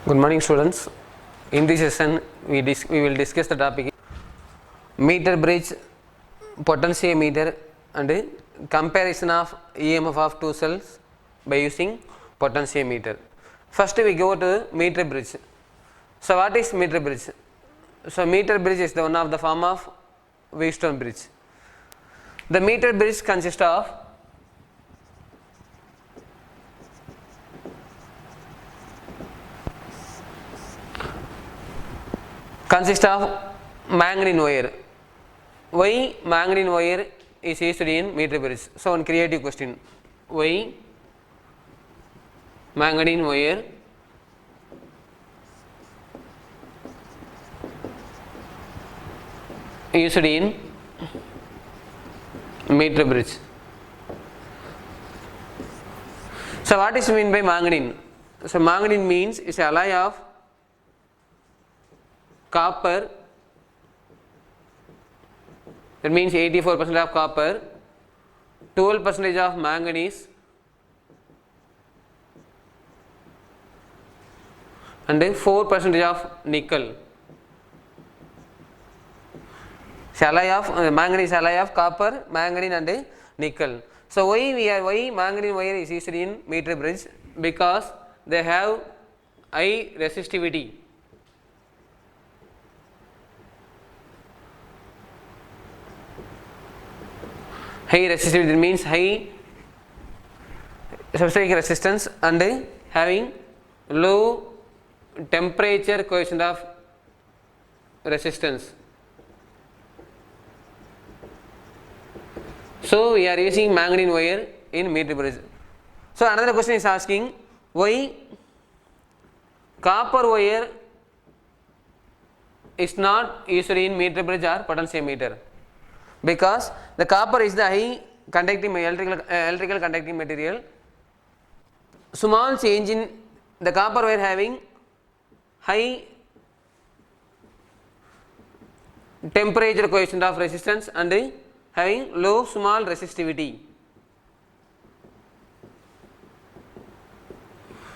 Good morning, students. In this session, we will discuss the topic meter bridge, potentiometer, and comparison of EMF of two cells by using potentiometer. First, we go to meter bridge. So, what is meter bridge? So, meter bridge is the one of the form of Wheatstone bridge. The meter bridge consists of manganese wire. Why manganese wire is used in meter bridge? So, one creative question. Why manganese wire used in meter bridge? So, what is meant by manganese? So, manganese means it's an alloy of copper, that means 84% of copper, 12% of manganese, and 4% of nickel. Manganese alloy of copper, manganese and nickel. So why manganese wire is used in meter bridge? Because they have high resistivity. High resistivity means high substrate resistance and having low temperature coefficient of resistance. So we are using manganese wire in meter bridge. So another question is asking, why copper wire is not used in meter bridge or potentiometer? Because the copper is the high conducting electrical conducting material. Small change in the copper wire having high temperature coefficient of resistance and having low small resistivity.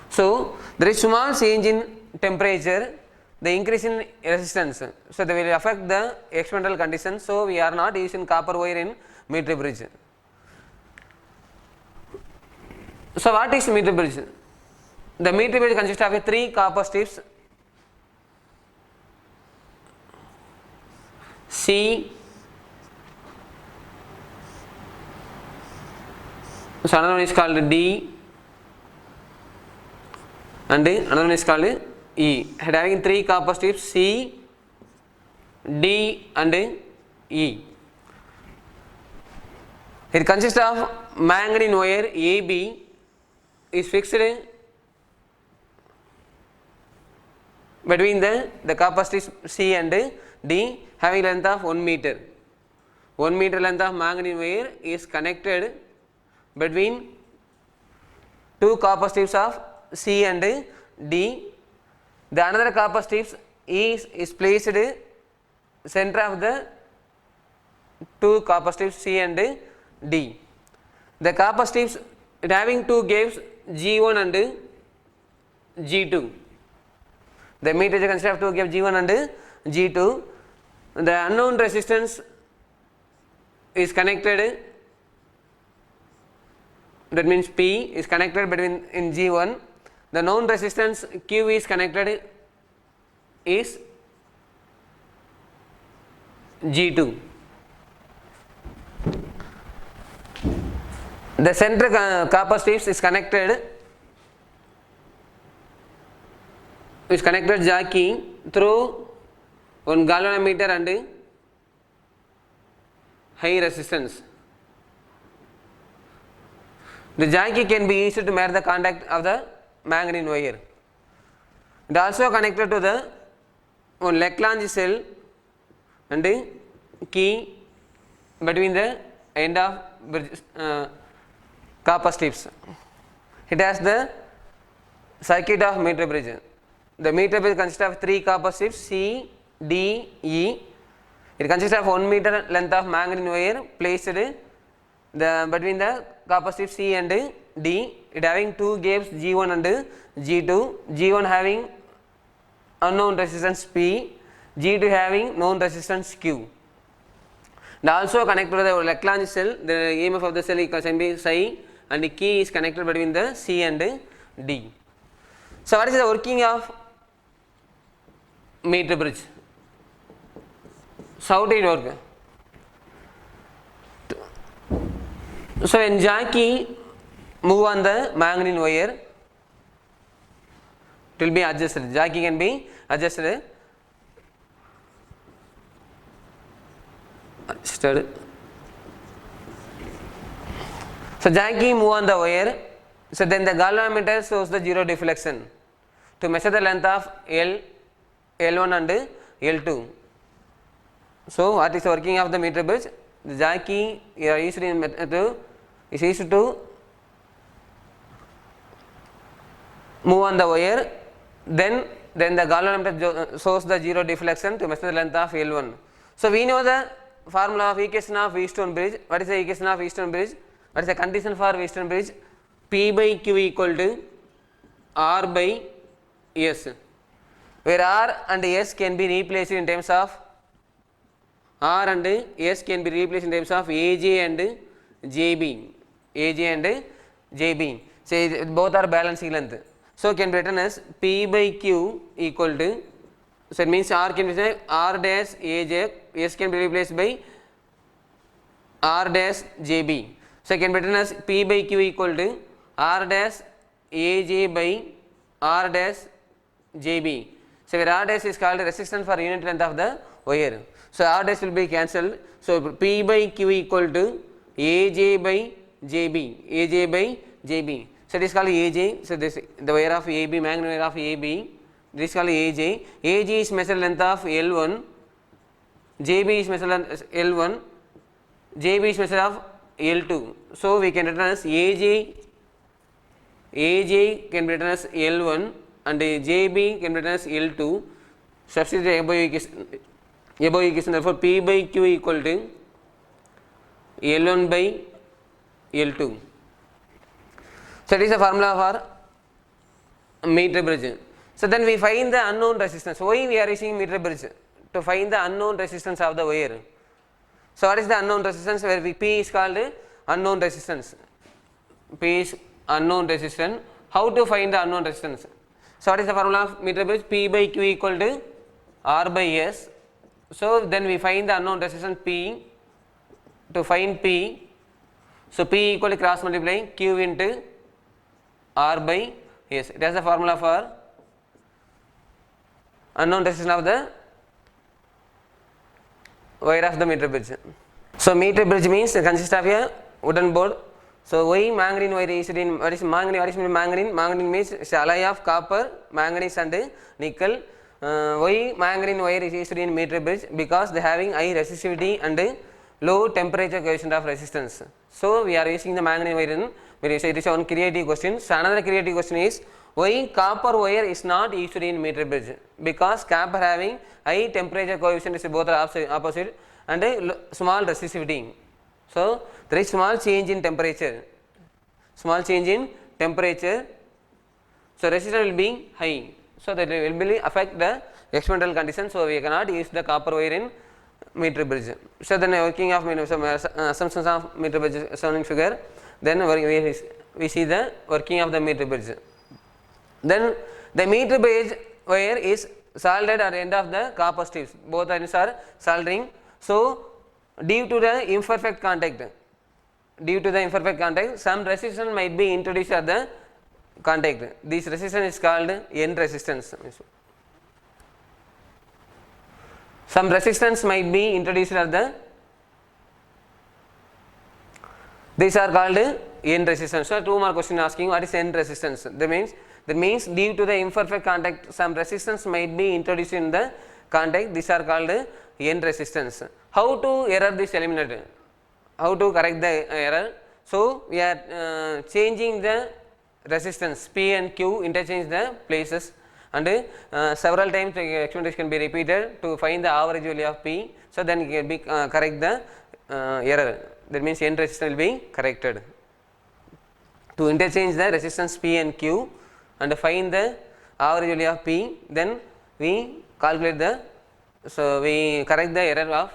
So there is small change in temperature, the increase in resistance, so they will affect the experimental conditions. So we are not using copper wire in meter bridge. So what is meter bridge? The meter bridge consists of 3 copper strips C. So another one is called D and another one is called E, having 3 copper strips C, D and E. It consists of manganese wire AB is fixed between the copper strips C and D, having length of 1 meter. 1 meter length of manganese wire is connected between 2 copper strips of C and D. The another copper strips is placed center of the 2 copper strips C and D. The copper strips having 2 gaps G1 and G2. The meter consists of 2 gaps G1 and G2. The unknown resistance is connected, that means P is connected between in G1. The known resistance Q is connected is G2. The center copper strips is connected jockey through one galvanometer and high resistance. The jockey can be used to measure the contact of the manganese wire. It also connected to the one Lagrange cell and key between the end of copper strips. It has the circuit of meter bridge. The meter bridge consists of 3 copper strips C, D, E. It consists of 1 meter length of manganese wire placed between the copper strip C and D, it having 2 gaps G1 and G2, G1 having unknown resistance P, G2 having known resistance Q. And also connected to the Lagrange cell, the EMF of the cell can be psi, and the key is connected between the C and D. So what is the working of meter bridge? So how did it work? So when jockey move on the manganese wire, it will be adjusted. Jockey can be adjusted. So jockey move on the wire. So then the galvanometer shows the zero deflection to measure the length of L, L1 and L2. So what is the working of the meter bridge? The jockey is used to move on the wire, then the galvanometer shows the zero deflection to measure the length of L1. So we know the formula of equation of Wheatstone bridge. What is the equation of Wheatstone bridge? What is the condition for Wheatstone bridge? P by Q equal to R by S, where R and S can be replaced in terms of R and S can be replaced in terms of AJ and JB. AJ and JB. So both are balancing length. So can be written as P by Q equal to, so it means R can be said R dash AJ, S can be replaced by R dash JB. So it can be written as P by Q equal to R dash AJ by R dash JB. So where R dash is called resistance for unit length of the wire. So R dash will be cancelled. So P by Q equal to AJ by JB. AJ by JB. So this is called AJ. So this the wire of AB, magnet wire of AB. This is called AJ. AJ is measured length of L1. JB is measured length L1. JB is measured of L2. So we can written as AJ can be written as L1 and JB can be written as L2. Substitute above equation, therefore P by Q equal to L1 by L2. So it is a formula for meter bridge. So then we find the unknown resistance. Why we are using meter bridge? To find the unknown resistance of the wire. So what is the unknown resistance? Where P is called unknown resistance. P is unknown resistance. How to find the unknown resistance? So what is the formula of meter bridge? P by Q equal to R by S. So then we find the unknown resistance P. To find P, so P equal to cross multiplying Q into R by S. It has the formula for unknown resistance of the wire of the meter bridge. So meter bridge means it consists of a wooden board. So why manganese wire is in, what is manganese? What is manganese? Manganese means it's alloy of copper, manganese and nickel. Why manganese wire is used in meter bridge? Because they having high resistivity and low temperature coefficient of resistance. So we are using the manganese wire in, it is one creative question. So another creative question is why copper wire is not used in meter bridge? Because copper having high temperature coefficient is both are opposite and small resistivity. So there is small change in temperature. Small change in temperature. So resistance will be high. So that will be affect the experimental condition. So we cannot use the copper wire in meter bridge. So then working of some assumptions of meter bridge shown in figure. Then we see the working of the meter bridge. Then the meter bridge wire is soldered at the end of the copper strips. Both ends are soldering. So due to the imperfect contact, some resistance might be introduced at the contact. This resistance is called N resistance. Some resistance might be introduced at the, these are called N resistance. So two more questions asking what is N resistance. That means due to the imperfect contact some resistance might be introduced in the contact. These are called N resistance. How to error this eliminate? How to correct the error? So we are changing the resistance P and Q, interchange the places, and several times the experimentation can be repeated to find the average value of P. So then you can be correct the error. That means N resistance will be corrected. To interchange the resistance P and Q and find the average value of P, then we calculate the, so we correct the error of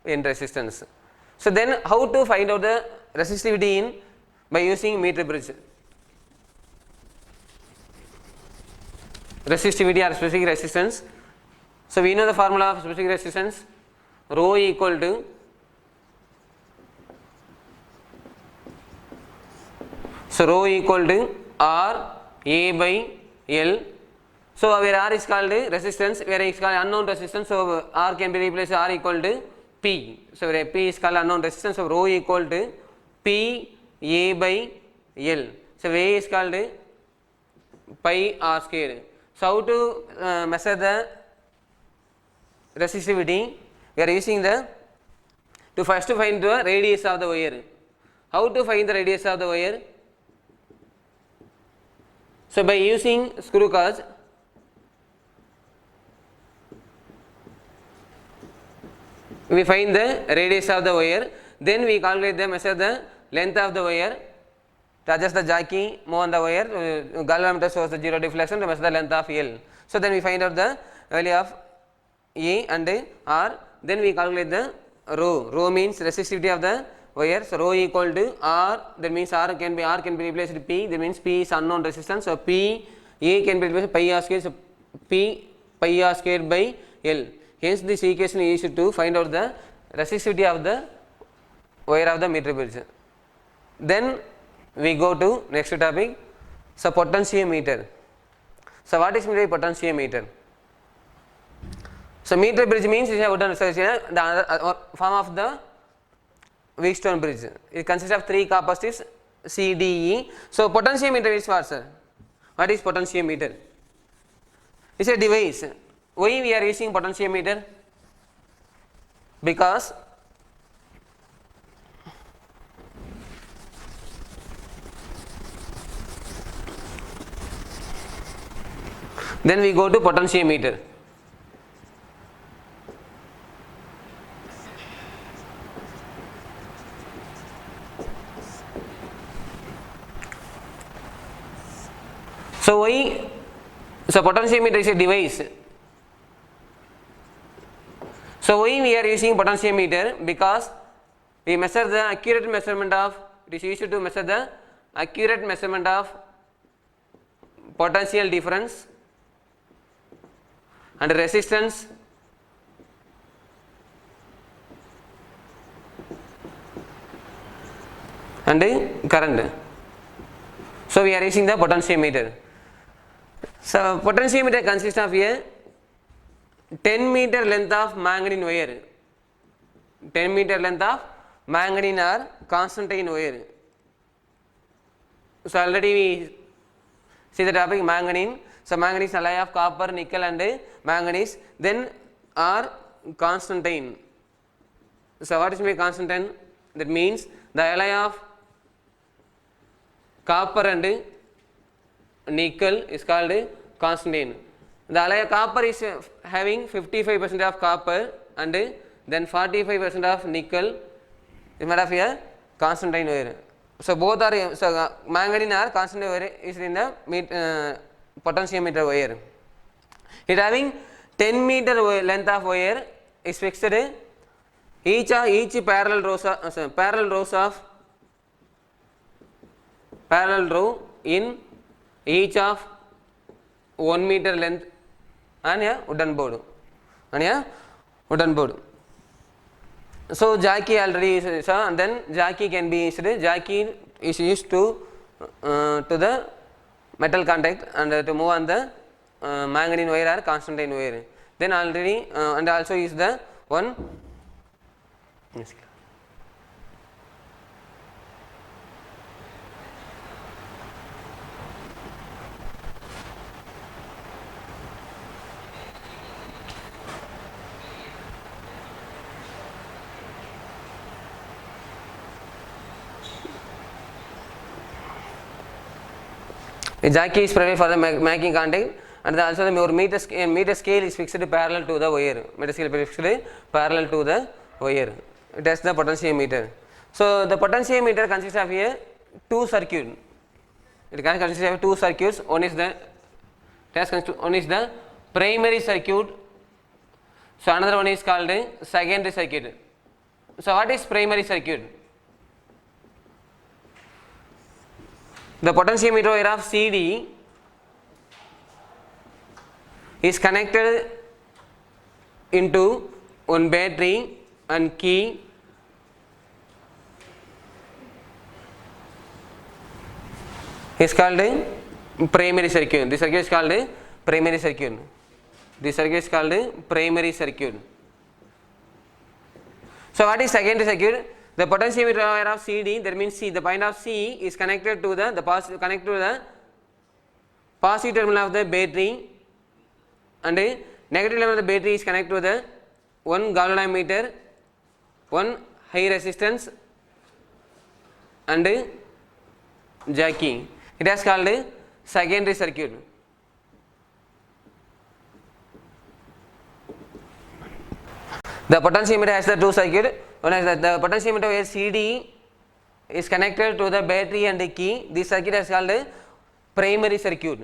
in resistance. So then how to find out the resistivity in by using meter bridge? Resistivity or specific resistance. So we know the formula of specific resistance, rho equal to rho equal to R A by L. So where R is called resistance, where is called unknown resistance, so R can be replaced R equal to P. So where P is called unknown resistance, so rho equal to P A by L. So A is called pi R square. So how to measure the resistivity? We are using the, to first find the radius of the wire. How to find the radius of the wire? So by using screw gauge, we find the radius of the wire, then we calculate the measure the length of the wire, to adjust the jockey, move on the wire, galvanometer shows the zero deflection to measure the length of L. So then we find out the value of A and R, then we calculate the rho. Rho means resistivity of the wire, so rho equal to R, that means R can be replaced with P, that means P is unknown resistance, so P A can be replaced by pi R square, so P pi R square by L. Hence this equation is used to find out the resistivity of the wire of the meter bridge. Then we go to next topic, so potentiometer. So what is meant by potentiometer? So meter bridge means it is a wooden, so the other form of the Wheatstone bridge. It consists of 3 capacitors C, D, E. So potentiometer is what, sir? What is potentiometer? It's a device. Why we are using potentiometer? Because then we go to potentiometer. So why? So potentiometer is a device. So why we are using potentiometer? Because we measure the accurate measurement of, it is used to measure the accurate measurement of potential difference and resistance and current. So we are using the potentiometer. So potentiometer consists of a 10 meter length of manganese wire, 10 meter length of manganese or Constantine wire. So already we see the topic manganese. So manganese alloy of copper, nickel and manganese, then are Constantine. So what is my Constantine? That means the alloy of copper and nickel is called Constantine. The alloy of copper is having 55% of copper and then 45% of nickel is made of a Constantine wire. So both are, so manganese or Constantine wire is in the potentiometer wire. It having 10 meter length of wire is fixed, each parallel row in each of 1 meter length on a wooden board. So jockey already is, and then jockey can be used. Jockey is used to the metal contact and to move on the manganese wire or Constantine wire. Then already and also is the one. Yes. A jockey is provided for the making contact, and also the meter scale is fixed parallel to the wire. Meter scale is fixed parallel to the wire. It has the potentiometer. So the potentiometer consists of a 2 circuit. It consists of 2 circuits. One is the primary circuit. So another one is called secondary circuit. So what is primary circuit? The potentiometer wire of CD is connected into one battery and key is called primary circuit. This circuit is called primary circuit. This circuit is called primary circuit. So what is secondary circuit? The potentiometer wire of CD, that means C, the point of C is connected to the positive terminal of the battery, and negative terminal of the battery is connected to the one galvanometer, one high resistance and jockey. It is called secondary circuit. The potentiometer has the two circuits. One is the potentiometer where CD is connected to the battery and the key. This circuit is called primary circuit.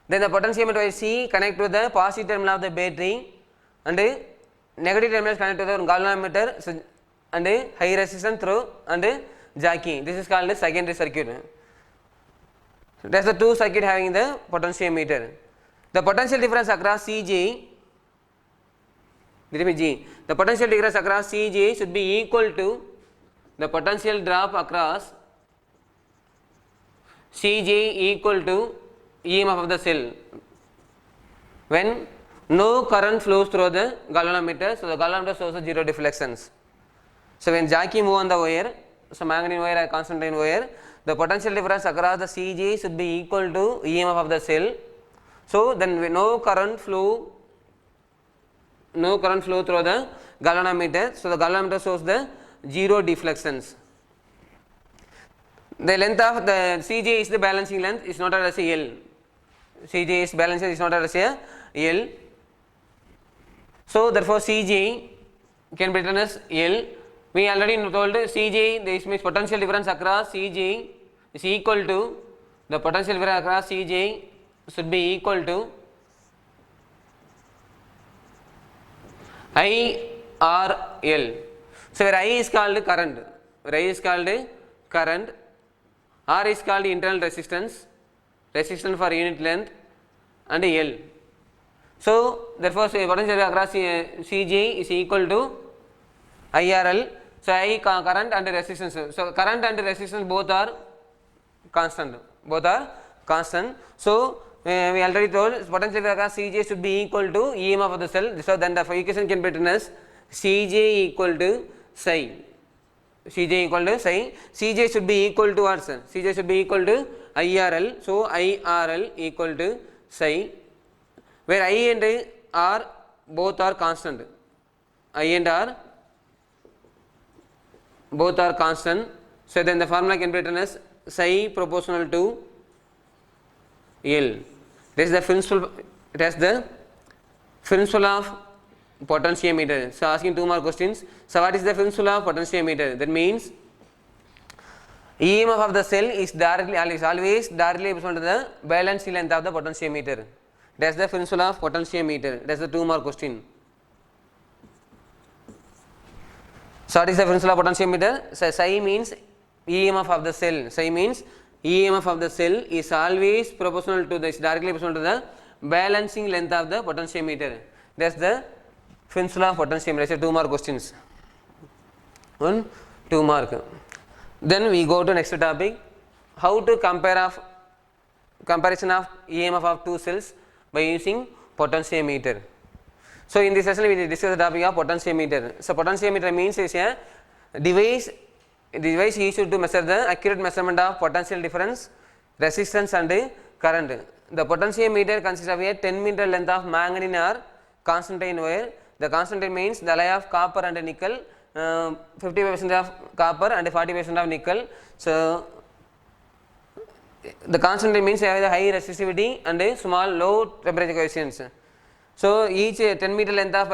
Then the potentiometer where C connect to the positive terminal of the battery and negative terminal is connected to the galvanometer and high resistance through and jockey. This is called secondary circuit. So that's the two circuit having the potentiometer. The potential difference across CJ, the potential difference across CJ should be equal to the potential drop across CJ equal to EMF of the cell when no current flows through the galvanometer. So the galvanometer shows the zero deflections. So when jockey move on the wire, so manganese wire or constantine wire, the potential difference across the CJ should be equal to EMF of the cell. So then no current flow through the galvanometer. So the galvanometer shows the zero deflections. The length of the CJ is the balancing length, is noted as a L. CJ is balancing, is noted as a L. So therefore CJ can be written as L. We already told CJ, this means potential difference across CJ is equal to the potential difference across CJ should be equal to IRL. So where I is called current, where I is called current, R is called internal resistance, resistance for unit length, and L. So therefore potential across CJ is equal to IRL. So I current and resistance. So current and resistance both are constant. So we already told potential across CJ should be equal to EMF of the cell. So then the equation can be written as CJ equal to psi. CJ equal to psi. CJ should be equal to what? CJ should be equal to IRL. So IRL equal to psi, where I and R both are constant. I and R both are constant. So then the formula can be written as psi proportional to L. This is the principle. It has the principle of potentiometer. So asking two more questions. So what is the principle of potentiometer? That means EMF of the cell is always directly proportional to the balancing length of the potentiometer. That's the principle of potentiometer. That's the two more question. So what is the principle of potentiometer? So psi means EMF of the cell. Psi means EMF of the cell is always proportional to this, directly proportional to the balancing length of the potentiometer. That's the principle of potentiometer. So two more questions. 1, 2 mark. Then we go to next topic. How to comparison of EMF of two cells by using potentiometer. So in this session we discuss the topic of potentiometer. So potentiometer means is a device used to measure the accurate measurement of potential difference, resistance and current. The potentiometer consists of a 10 meter length of manganese or constantine wire. The constantine means the alloy of copper and nickel, 55% of copper and 40% of nickel. So the constantine means have the high resistivity and small low temperature coefficients. So each 10 meter length of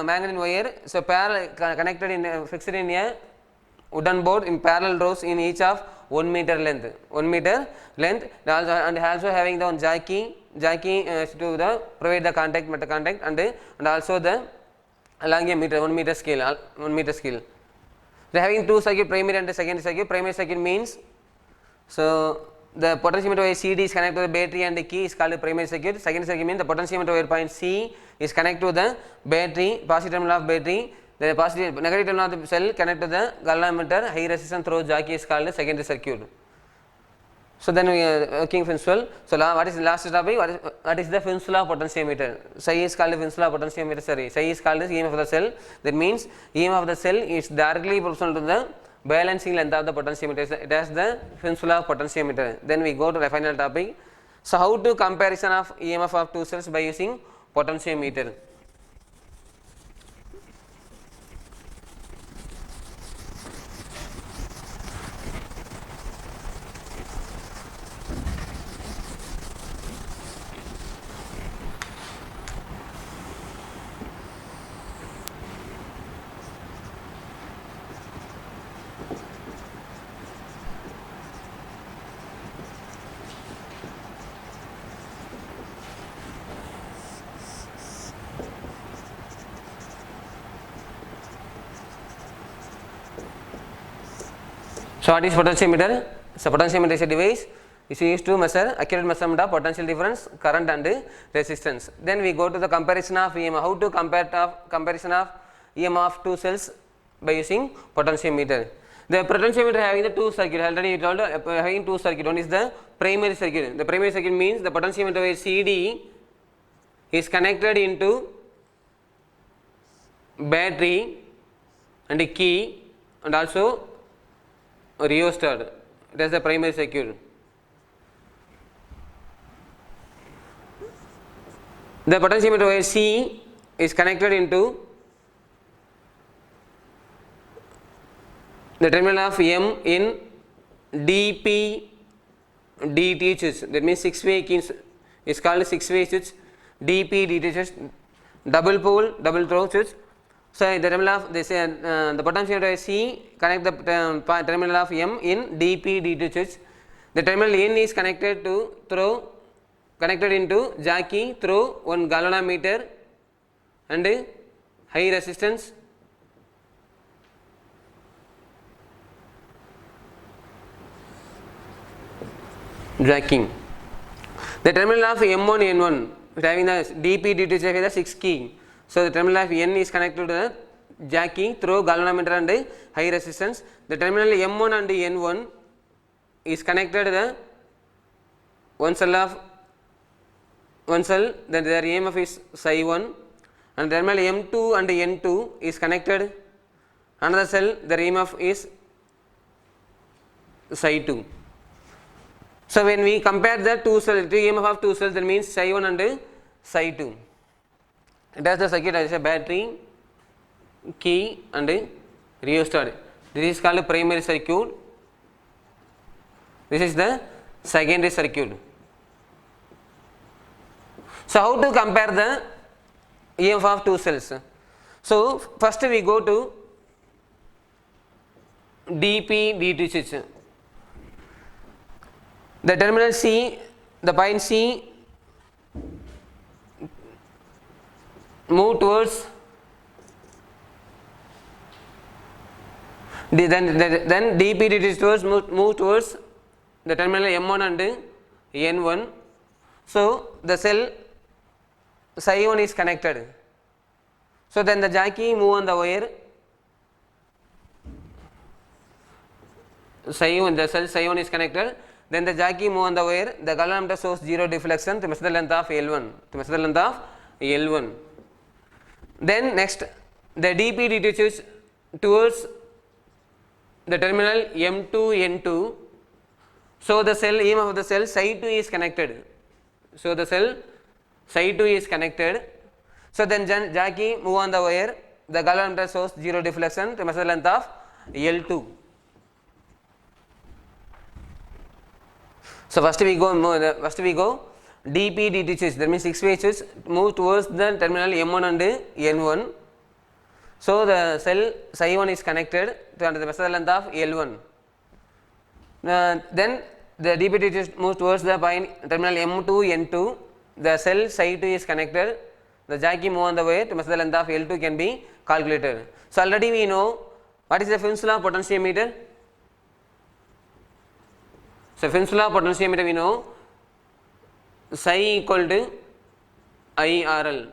manganese wire, so connected in fixed in a wooden board in parallel rows in each of 1 meter length. 1 meter length, and also having the one jockey jacking to the provide the contact meta contact and also the along a meter 1 meter scale 1 meter scale. They having two circuit, primary and secondary circuit. Primary circuit means, so the potentiometer wire CD is connected to the battery and the key is called the primary circuit. Secondary circuit means the potentiometer wire point C is connected to the battery, positive terminal of battery. The positive negative terminal of the cell connect to the galvanometer, high resistance through jockey is called the secondary circuit. So then we are working Finn's law. So what is the last topic? What is the Finn's law of potentiometer? Psi is called the Finn's law of potentiometer. Sorry, psi is called the EMF of the cell. That means EMF of the cell is directly proportional to the balancing length of the potentiometer. It has the Finn's law of potentiometer. Then we go to the final topic. So how to comparison of EMF of two cells by using potentiometer? So what is potentiometer? So potentiometer is a device is used to measure accurate measurement of potential difference, current and resistance. Then we go to the comparison of EMF. How to comparison of EMF of two cells by using potentiometer. The potentiometer having the two circuit. Already we told having two circuit. One is the primary circuit. The primary circuit means the potentiometer wire CD is connected into battery and a key and also rheostat. That is the primary circuit. The potentiometer wire C is connected into the terminal of M in DP DT switch. That means 6-way key is called 6-way switch. DP DT switch, double pole double throw switch. So the terminal of this the potentiometer C connect the terminal of M in DP DT switch. The terminal N is connected into jockey through one galvanometer and high resistance jacking. The terminal of M1 N1 having the DP DT switch having the 6 key. So the terminal of N is connected to the jockey through galvanometer and high resistance. The terminal M1 and N1 is connected to the one cell, then their EMF is psi 1, and terminal M2 and N2 is connected another cell, their EMF is psi 2. So when we compare the two cells, the EMF of two cells, that means psi 1 and psi 2. It has the circuit as a battery, key and rheostat. This is called primary circuit. This is the secondary circuit. So how to compare the EMF of two cells? So first we go to DP DT switch. The terminal C, the point C move towards then DP DT towards move towards the terminal M1 and N1. So the cell psi 1 is connected. So then the jockey move on the wire psi 1, the cell psi 1 is connected. Then the jockey move on the wire, the galvanometer shows 0 deflection to measure the length of L1. Then next the DP DT switch towards the terminal M2 N2. So the cell EMF of the cell psi 2 is connected. So the cell psi 2 is connected. So then jockey move on the wire, the galvanometer shows 0 deflection to measure the length of L2. So first we go DP DT switch, that means 6-way switch move towards the terminal M1 and N1. So the cell psi 1 is connected to the measure the length of L1. Then the DP DT switch moves towards the point terminal M2 N2. the cell psi 2 is connected, the jockey move on the wire to measure the length of L2 can be calculated. So already we know what is the Finn's law of potentiometer. So Finn's law of potentiometer we know psi equal to IRL,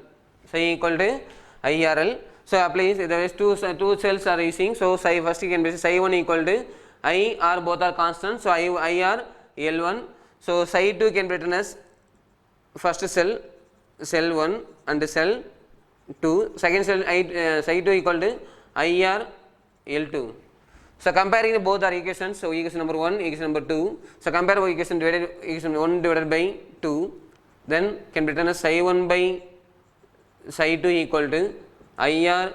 psi equal to IRL. So apply, there is two cells are using, so psi first you can be psi 1 equal to I R, both are constant, so I R L1. So psi 2 can be written as first cell 1 and cell 2, second cell psi 2 equal to I R L2. So comparing both are equations, so equation number 1, equation number 2. So compare equation 1 divided by 2, then can be written as psi 1 by psi 2 equal to IR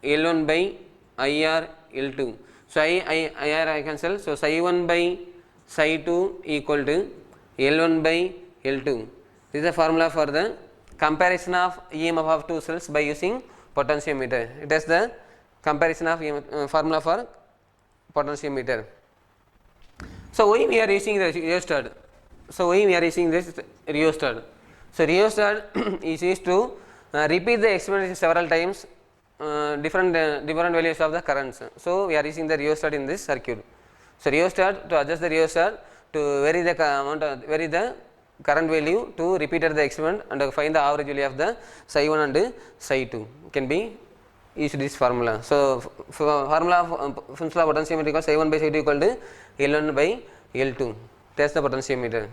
L1 by IR L2. So IR I cancel, so psi 1 by psi 2 equal to L1 by L2. This is the formula for the comparison of EMF of two cells by using potentiometer. It is the comparison of EMF, formula for potentiometer. So why we are using the rheostat? So why we are using this rheostat? So rheostat is used to repeat the experiment several times, different values of the currents. So we are using the rheostat in this circuit. So rheostat, to adjust the rheostat to vary the current value to repeat the experiment and find the average value of the psi 1 and psi 2 can be used this formula. So formula of Finn's law of potentiometer equals psi 1 by psi 2 equal to L1 by L2. That's the potentiometer.